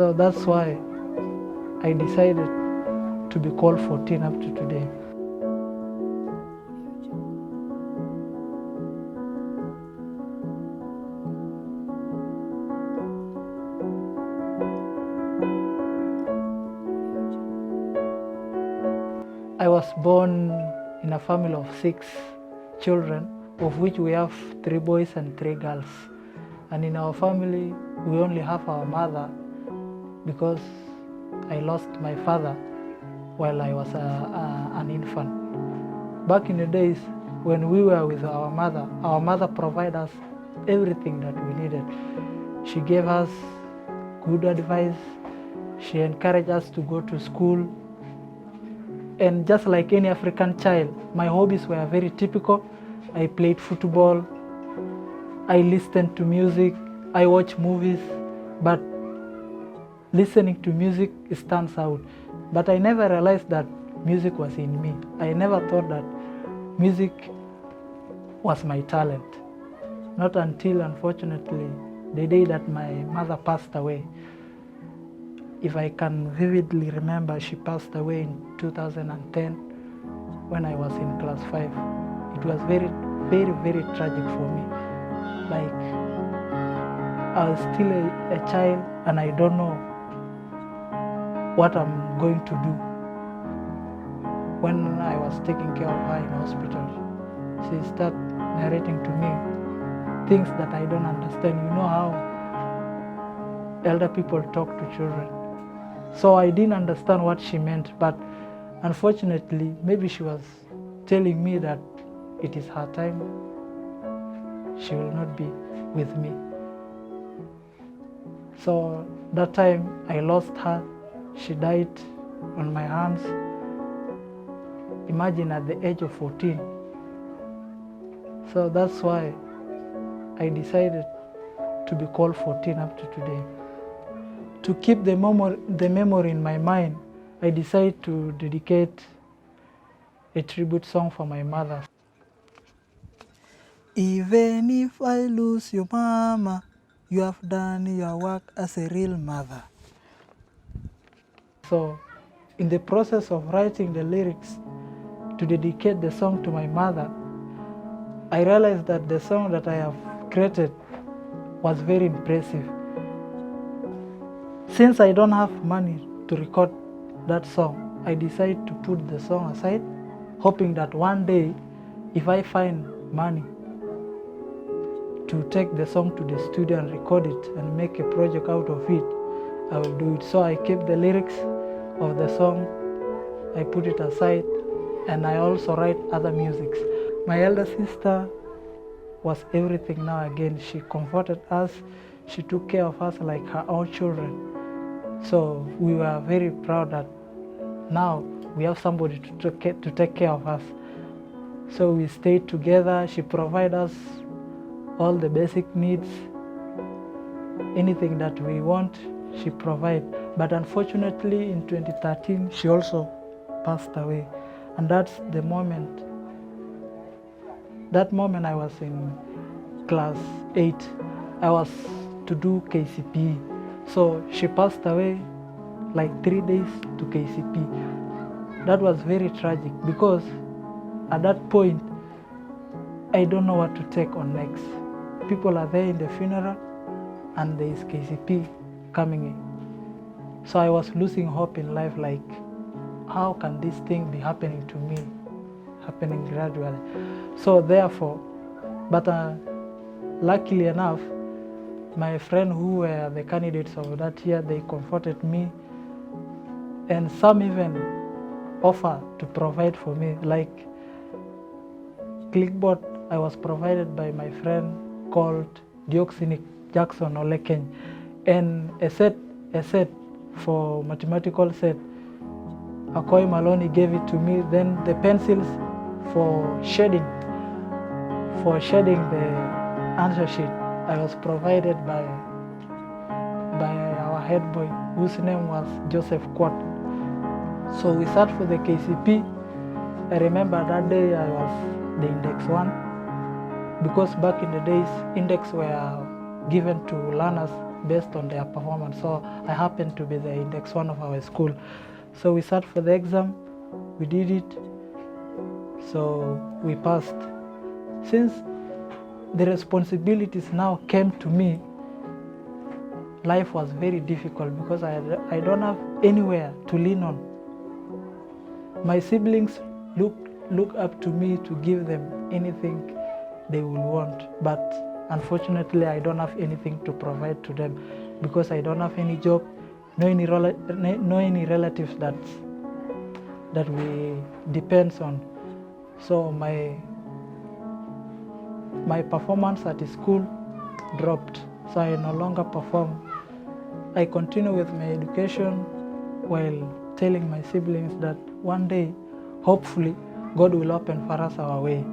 So that's why I decided to be called 14 up to today. I was born in a family of 6 children, of which we have 3 boys and 3 girls. And in our family, we only have our mother because I lost my father while I was an infant. Back in the days when we were with our mother provided us everything that we needed. She gave us good advice. She encouraged us to go to school. And just like any African child, my hobbies were very typical. I played football, I listened to music, I watched movies, but listening to music stands out. But I never realized that music was in me. I never thought that music was my talent. Not until, unfortunately, the day that my mother passed away. If I can vividly remember, she passed away in 2010 when I was in class 5. It was very, very, very tragic for me. Like, I was still a child and I don't know what I'm going to do. When I was taking care of her in hospital, she started narrating to me things that I don't understand. You know how elder people talk to children. So I didn't understand what she meant, but unfortunately, maybe she was telling me that it is her time. She will not be with me. So that time I lost her. She died on my hands. Imagine at the age of 14. So that's why I decided to be called 14 up to today. To keep the memory in my mind, I decided to dedicate a tribute song for my mother. Even if I lose you, mama, you have done your work as a real mother. So, in the process of writing the lyrics to dedicate the song to my mother, I realized that the song that I have created was very impressive. Since I don't have money to record that song, I decided to put the song aside, hoping that one day, if I find money to take the song to the studio and record it and make a project out of it, I will do it. So I kept the lyrics of the song, I put it aside, and I also write other musics. My elder sister was everything now again. She comforted us, she took care of us like her own children. So we were very proud that now we have somebody to take care of us. So we stayed together. She provided us all the basic needs. Anything that we want, she provided. But unfortunately in 2013, she also passed away. And that's the moment. That moment I was in class 8. I was to do KCPE. So she passed away like 3 days to KCP. That was very tragic because at that point, I don't know what to take on next. People are there in the funeral and there is KCP coming in. So I was losing hope in life, like, how can this thing be happening to me, happening gradually? So therefore, but luckily enough, my friend who were the candidates of that year, they comforted me, and some even offer to provide for me. Like clipboard, I was provided by my friend called Dioxinic Jackson Olekeny, and a set for mathematical set. Akoy Maloney gave it to me. Then the pencils for shading the answer sheet, I was provided by our head boy, whose name was Joseph Quat. So we sat for the KCP. I remember that day I was the index 1, because back in the days index were given to learners based on their performance. So I happened to be the index 1 of our school. So we sat for the exam, we did it, so we passed. Since the responsibilities now came to me, life was very difficult because I don't have anywhere to lean on. My siblings look up to me to give them anything they will want, but unfortunately I don't have anything to provide to them because I don't have any job, no any relatives that we depends on. So my performance at school dropped, so I no longer perform. I continue with my education while telling my siblings that one day, hopefully, God will open for us our way.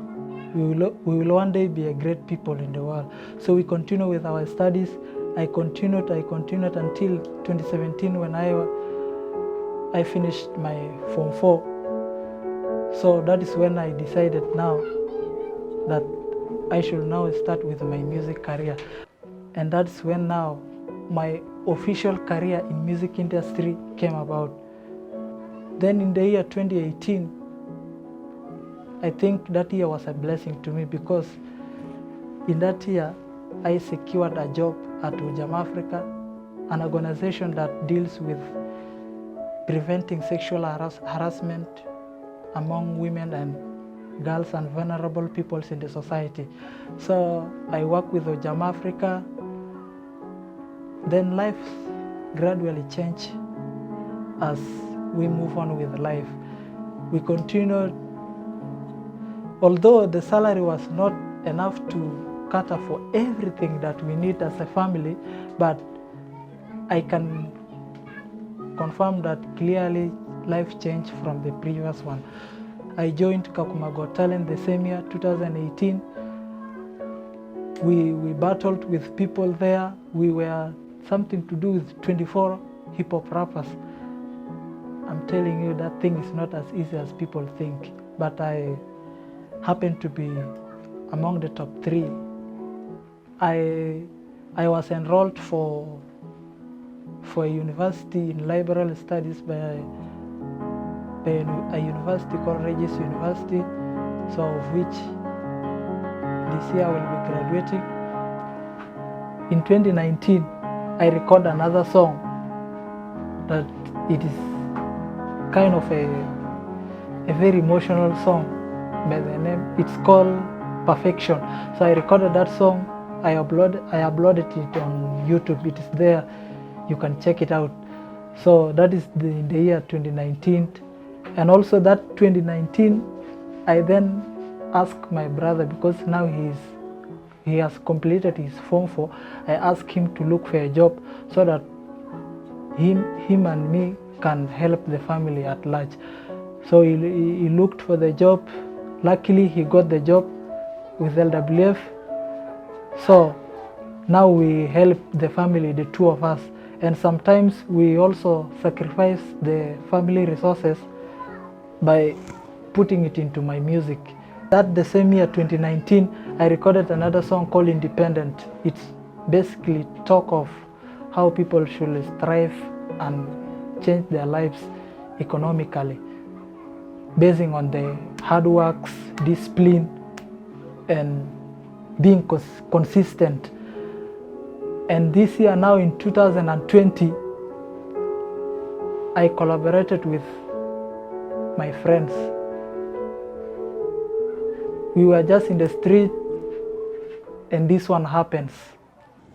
We will one day be a great people in the world. So we continue with our studies. I continued until 2017 when I finished my Form 4. So that is when I decided now that I should now start with my music career. And that's when now my official career in music industry came about. Then in the year 2018, I think that year was a blessing to me because in that year I secured a job at Ujam Africa, an organization that deals with preventing sexual harassment among women and girls and vulnerable peoples in the society. So I work with Ujam Africa. Then life gradually changed as we move on with life. We continued, although the salary was not enough to cater for everything that we need as a family, but I can confirm that clearly life changed from the previous one. I joined Kakuma Got Talent the same year, 2018. We battled with people there. We were something to do with 24 hip-hop rappers. I'm telling you, that thing is not as easy as people think, but I happened to be among the top 3. I was enrolled for a university in liberal studies by a university called Regis University, so of which this year I will be graduating. In 2019, I recorded another song that it is kind of a very emotional song by the name, it's called Perfection. So I recorded that song, I uploaded it on YouTube. It is there, you can check it out. So that is the year 2019. And also that 2019, I then asked my brother, because now he has completed his Form 4, I asked him to look for a job so that him and me can help the family at large. So he looked for the job. Luckily, he got the job with LWF. So now we help the family, the two of us. And sometimes we also sacrifice the family resources by putting it into my music. That the same year, 2019, I recorded another song called Independent. It's basically talk of how people should strive and change their lives economically, basing on the hard works, discipline, and being consistent. And this year, now in 2020, I collaborated with my friends. We were just in the street and this one happens.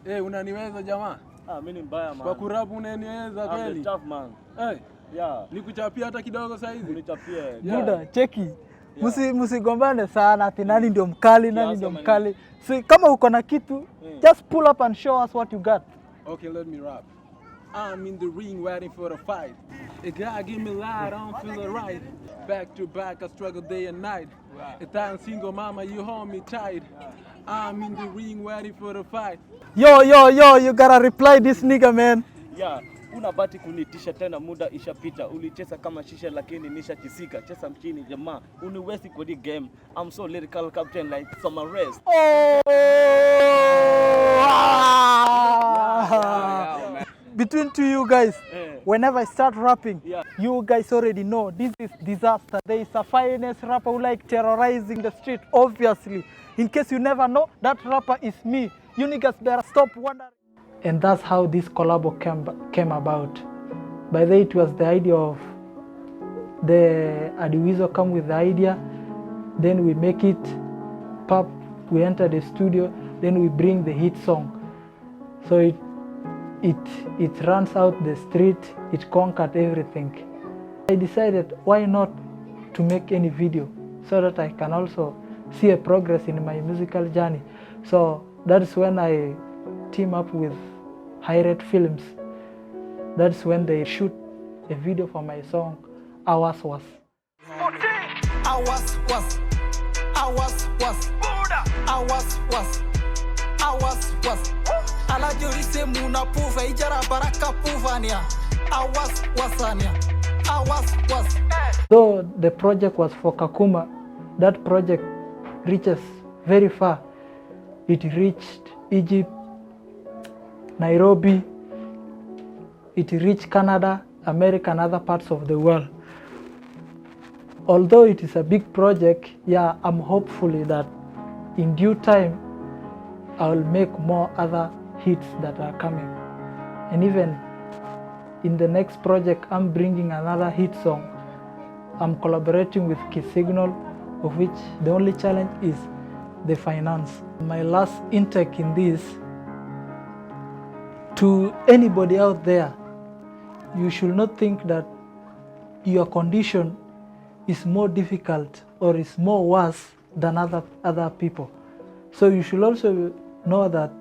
Hey, unaniweza jamaa? Mimi ni mbaya man. Kwa kurapu unaniweza kweli? I'm tough man. Hey. Yeah. Nikuchapia hata kidogo saa hizi? Unichapie. Buda, cheki. Musigombane sana ati nani ndio mkali, nani ndio mkali. So kama uko na kitu, just pull up and show us what you got. Okay, let me rap. I'm in the ring waiting for the fight. A guy give me light, I don't feel it right. Back to back, I struggle day and night. A time single mama, you hold me tight. I'm in the ring waiting for the fight. Yo, you gotta reply this nigga, man. Yeah, unabati kunitisha tena, muda ishapita. Ulicheza kama shisha lakini nishakisika. Cheza mchini jamaa, uniwezi kwa the game. I'm so lyrical captain like summer rest. Oh! between two you guys, Eh. whenever I start rapping, Yeah. you guys already know this is disaster. There is a finest rapper who like terrorizing the street, obviously. In case you never know, that rapper is me. You niggas better stop wondering. And that's how this collab came about. By the way, it was the idea of the Adiwizo come with the idea, then we make it pop, we enter the studio, then we bring the hit song. So it runs out the street, it conquered everything. I decided why not to make any video so that I can also see a progress in my musical journey. So that's when I team up with Hired Films. That's when they shoot a video for my song, Awas Was. Awas was, awas was, awas was, awas was. Ala jori se muna puva ijara baraka puvania. Awas wasania, awas was. Though the project was for Kakuma, that project reaches very far. It reached Egypt, Nairobi, it reached Canada, America, and other parts of the world. Although it is a big project, yeah, I'm hopefully that in due time I will make more other hits that are coming. And even in the next project, I'm bringing another hit song. I'm collaborating with Key Signal, of which the only challenge is the finance. My last intake in this, to anybody out there, you should not think that your condition is more difficult or is more worse than other people. So you should also know that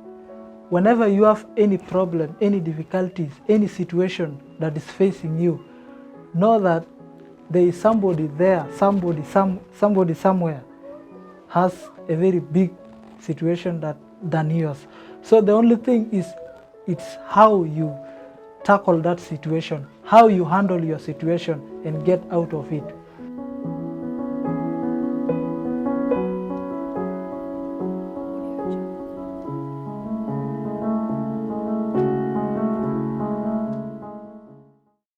whenever you have any problem, any difficulties, any situation that is facing you, know that there is somebody there, somebody somewhere has a very big situation than yours. So the only thing is, it's how you tackle that situation, how you handle your situation and get out of it.